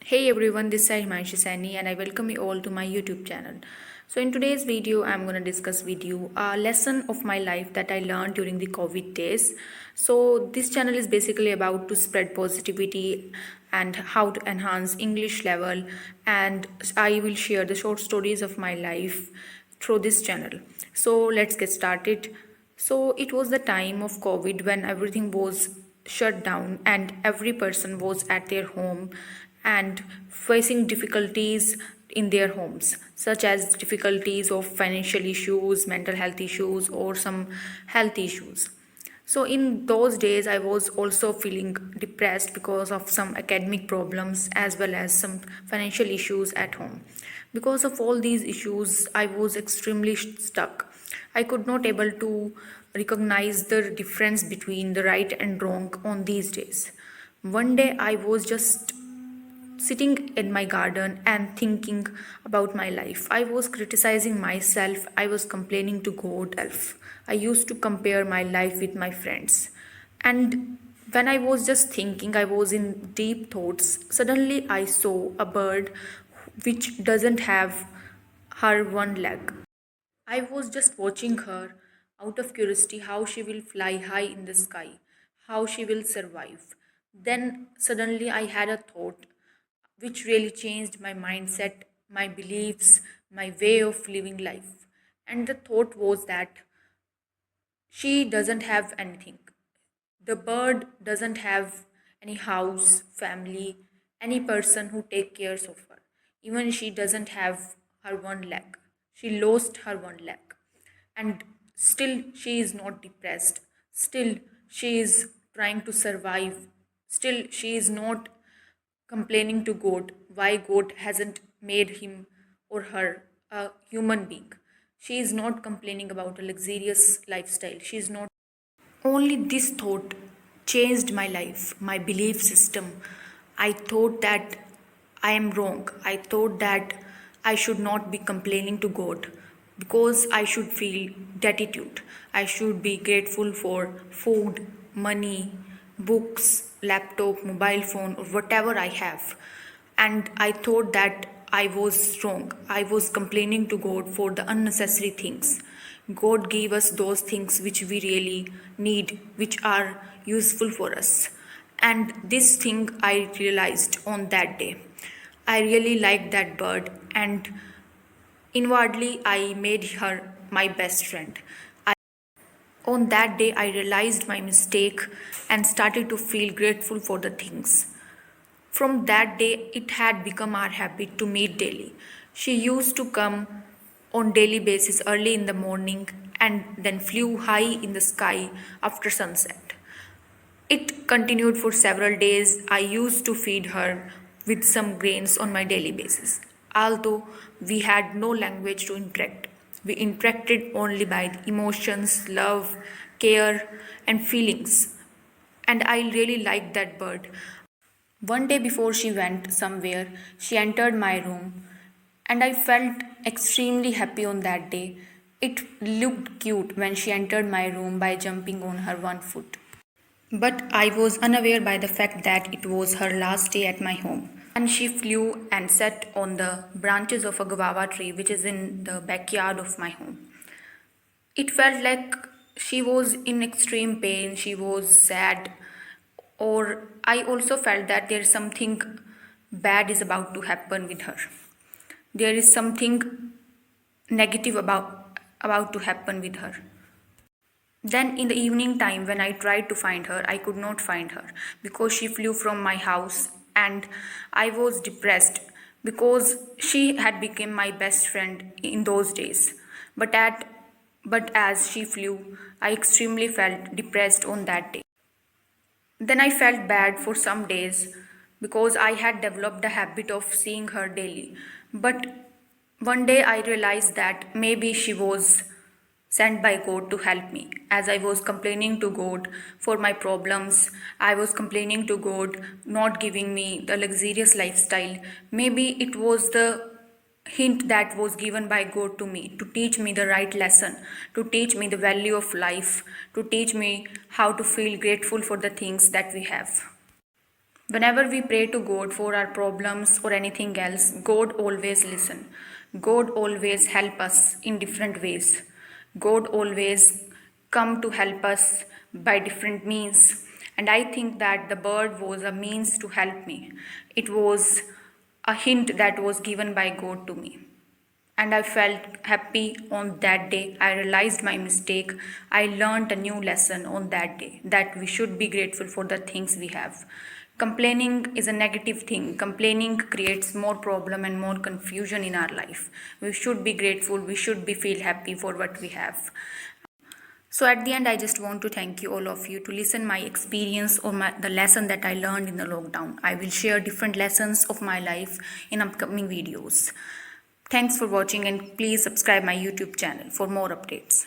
Hey everyone, this is Himanshi Sani and I welcome you all to my YouTube channel. So in today's video, I'm going to discuss with you a lesson of my life that I learned during the COVID days. So this channel is basically about to spread positivity and how to enhance English level, and I will share the short stories of my life through this channel. So let's get started. So it was the time of COVID when everything was shut down and every person was at their home and facing difficulties in their homes, such as difficulties of financial issues, mental health issues, or some health issues. So in those days I was also feeling depressed because of some academic problems as well as some financial issues at home. Because of all these issues I was extremely stuck. I could not able to recognize the difference between the right and wrong on these days. One day I was just sitting in my garden and thinking about my life. I was criticizing myself, I was complaining to God self. I used to compare my life with my friends. And when I was just thinking, I was in deep thoughts. Suddenly, I saw a bird which doesn't have her one leg. I was just watching her out of curiosity how she will fly high in the sky, how she will survive. Then suddenly I had a thought which really changed my mindset, my beliefs, my way of living life. And the thought was that she doesn't have anything. The bird doesn't have any house, family, any person who take cares of her. Even she doesn't have her one leg. She lost her one leg. And still she is not depressed. Still she is trying to survive. Still she is not complaining to God why God hasn't made him or her a human being. She is not complaining about a luxurious lifestyle. She is not. Only this thought changed my life, my belief system. I thought that I am wrong. I thought that I should not be complaining to God because I should feel gratitude. I should be grateful for food, money, books, laptop, mobile phone, or whatever I have. And I thought that I was wrong. I was complaining to God for the unnecessary things. God gave us those things which we really need, which are useful for us. And this thing I realized on that day. I really liked that bird, and inwardly I made her my best friend. On that day, I realized my mistake and started to feel grateful for the things. From that day, it had become our habit to meet daily. She used to come on daily basis early in the morning and then flew high in the sky after sunset. It continued for several days. I used to feed her with some grains on my daily basis. Although we had no language to interact, we interacted only by the emotions, love, care, and feelings. And I really liked that bird. One day before she went somewhere, she entered my room, and I felt extremely happy on that day. It looked cute when she entered my room by jumping on her one foot. But I was unaware by the fact that it was her last day at my home. And she flew and sat on the branches of a guava tree which is in the backyard of my home. It felt like she was in extreme pain, she was sad, or I also felt that there is something bad is about to happen with her. There is something negative about to happen with her. Then in the evening time when I tried to find her, I could not find her because she flew from my house, and I was depressed because she had become my best friend in those days. But at but as she flew, I extremely felt depressed on that day. Then I felt bad for some days because I had developed a habit of seeing her daily. But one day I realized that maybe she was sent by God to help me. As I was complaining to God for my problems, I was complaining to God not giving me the luxurious lifestyle. Maybe it was the hint that was given by God to me to teach me the right lesson, to teach me the value of life, to teach me how to feel grateful for the things that we have. Whenever we pray to God for our problems or anything else, God always listen. God always help us in different ways. God always come to help us by different means. And I think that the bird was a means to help me. It was a hint that was given by God to me, and I felt happy on that day. I realized my mistake. I learned a new lesson on that day that we should be grateful for the things we have. Complaining is a negative thing. Complaining creates more problem and more confusion in our life. We should be grateful. We should be feel happy for what we have. So at the end, I just want to thank you all of you to listen my experience or the lesson that I learned in the lockdown. I will share different lessons of my life in upcoming videos. Thanks for watching, and please subscribe my YouTube channel for more updates.